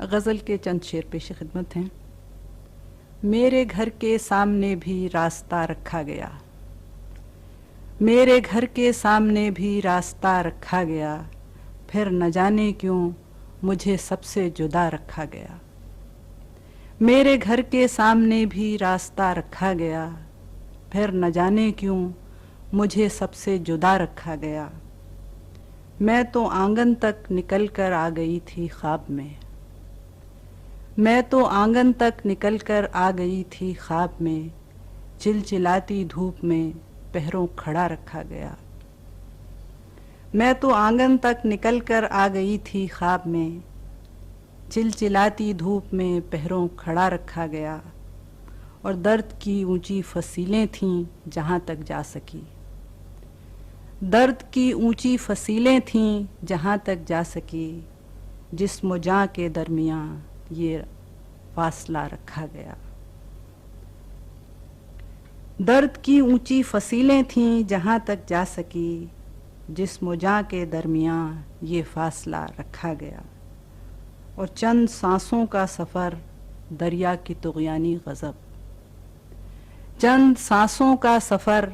غزل کے چند شعر پیش خدمت ہیں۔ میرے گھر کے سامنے بھی راستہ رکھا گیا، میرے گھر کے سامنے بھی راستہ رکھا گیا، پھر نہ جانے کیوں مجھے سب سے جدا رکھا گیا۔ میرے گھر کے سامنے بھی راستہ رکھا گیا، پھر نہ جانے کیوں مجھے سب سے جدا رکھا گیا۔ میں تو آنگن تک نکل کر آ گئی تھی خواب میں، میں تو آنگن تک نکل کر آ گئی تھی خواب میں، چلچلاتی دھوپ میں پہروں کھڑا رکھا گیا۔ میں تو آنگن تک نکل کر آ گئی تھی خواب میں، چلچلاتی دھوپ میں پہروں کھڑا رکھا گیا، اور درد کی اونچی فصیلیں تھیں جہاں تک جا سکی، درد کی اونچی فصیلیں تھیں جہاں تک جا سکی، جسم و جاں کے درمیان یہ فاصلہ رکھا گیا۔ درد کی اونچی فصیلیں تھیں جہاں تک جا سکی، جسم و جاں کے درمیان یہ فاصلہ رکھا گیا، اور چند سانسوں کا سفر دریا کی طغیانی غضب، چند سانسوں کا سفر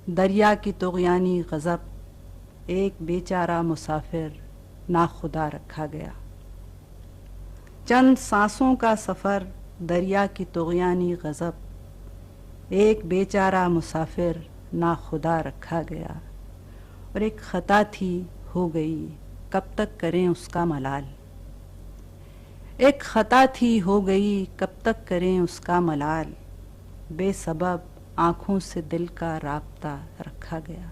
دریا کی طغیانی غضب، ایک بیچارہ مسافر ناخدا رکھا گیا۔ چند سانسوں کا سفر دریا کی طغیانی غضب، ایک بیچارہ مسافر ناخدا رکھا گیا، اور ایک خطا تھی ہو گئی کب تک کریں اس کا ملال، ایک خطا تھی ہو گئی کب تک کریں اس کا ملال، بے سبب آنکھوں سے دل کا رابطہ رکھا گیا۔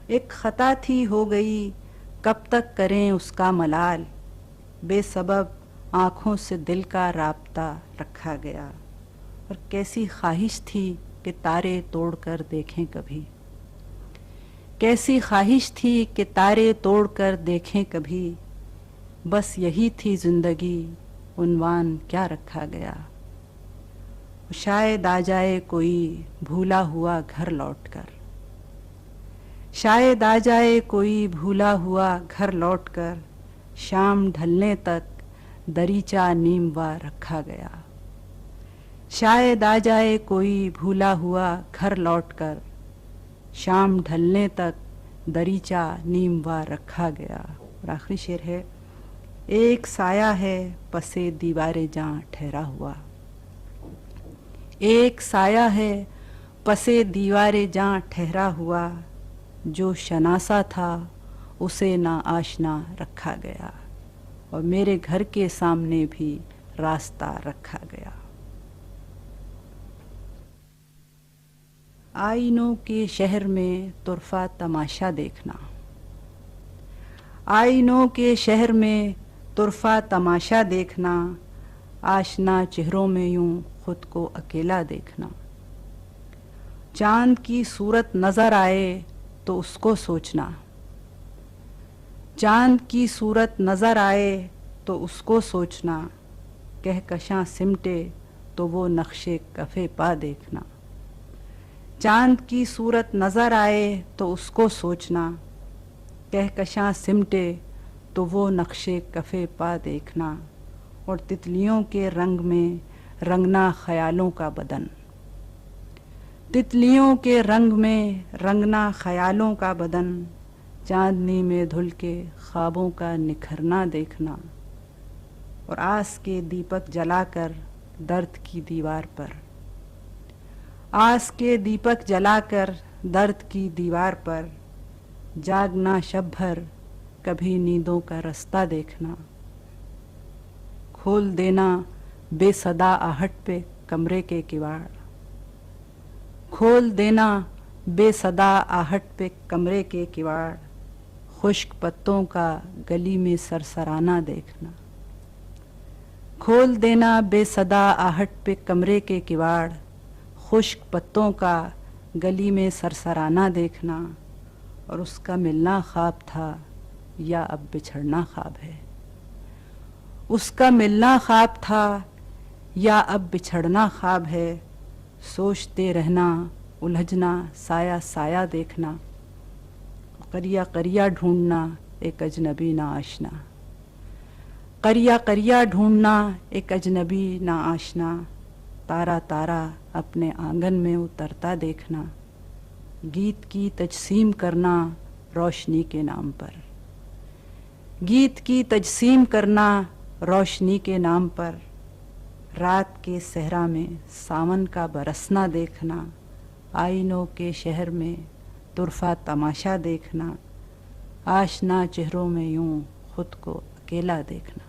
ایک خطا تھی ہو گئی کب تک کریں اس کا ملال، بے سبب آنکھوں سے دل کا رابطہ رکھا گیا، اور کیسی خواہش تھی کہ تارے توڑ کر دیکھیں کبھی، کیسی خواہش تھی کہ تارے توڑ کر دیکھیں کبھی، بس یہی تھی زندگی عنوان کیا رکھا گیا۔ شاید آ جائے کوئی بھولا ہوا گھر لوٹ کر، شاید آ جائے کوئی بھولا ہوا گھر لوٹ کر، شام ڈھلنے تک دریچہ نیم وا رکھا گیا۔ شاید آ جائے کوئی بھولا ہوا گھر لوٹ کر، شام ڈھلنے تک دریچہ نیم وا رکھا گیا۔ اور آخری شعر ہے، ایک سایہ ہے پسے دیوار جاں ٹھہرا ہوا، ایک سایہ ہے پسے دیوار جاں ٹھہرا ہوا، جو شناسا تھا اسے نا آشنا رکھا گیا، اور میرے گھر کے سامنے بھی راستہ رکھا گیا۔ آئینوں کے شہر میں طرفہ تماشا دیکھنا، آئینوں کے شہر میں طرفہ تماشا دیکھنا، آشنا چہروں میں یوں خود کو اکیلا دیکھنا، چاند کی صورت نظر آئے تو اس کو سوچنا، چاند کی صورت نظر آئے تو اس کو سوچنا، کہکشاں سمٹے تو وہ نقش کف پا دیکھنا، چاند کی صورت نظر آئے تو اس کو سوچنا، کہکشاں سمٹے تو وہ نقش کف پا دیکھنا، اور تتلیوں کے رنگ میں رنگنا خیالوں کا بدن، تتلیوں کے رنگ میں رنگنا خیالوں کا بدن، چاندنی میں دھل کے خوابوں کا نکھرنا دیکھنا، اور آس کے دیپک جلا کر درد کی دیوار پر، آس کے دیپک جلا کر درد کی دیوار پر، جاگنا شب بھر کبھی نیندوں کا رستہ دیکھنا، کھول دینا بے صدا آہٹ پہ کمرے کے کواڑ، کھول دینا بے صدا آہٹ پہ کمرے کے کواڑ، خشک پتوں کا گلی میں سرسرانا دیکھنا، کھول دینا بے صدا آہٹ پہ کمرے کے کواڑ، خشک پتوں کا گلی میں سرسرانا دیکھنا، اور اس کا ملنا خواب تھا یا اب بچھڑنا خواب ہے، اس کا ملنا خواب تھا یا اب بچھڑنا خواب ہے، سوچتے رہنا الجھنا سایہ سایہ دیکھنا، قریہ قریہ ڈھونڈنا ایک اجنبی نا آشنا، قریہ قریہ ڈھونڈنا ایک اجنبی نا آشنا، تارا تارا اپنے آنگن میں اترتا دیکھنا، گیت کی تجسیم کرنا روشنی کے نام پر، گیت کی تجسیم کرنا روشنی کے نام پر، رات کے صحرا میں ساون کا برسنا دیکھنا، آئینوں کے شہر میں طرفہ تماشا دیکھنا، آشنا چہروں میں یوں خود کو اکیلا دیکھنا۔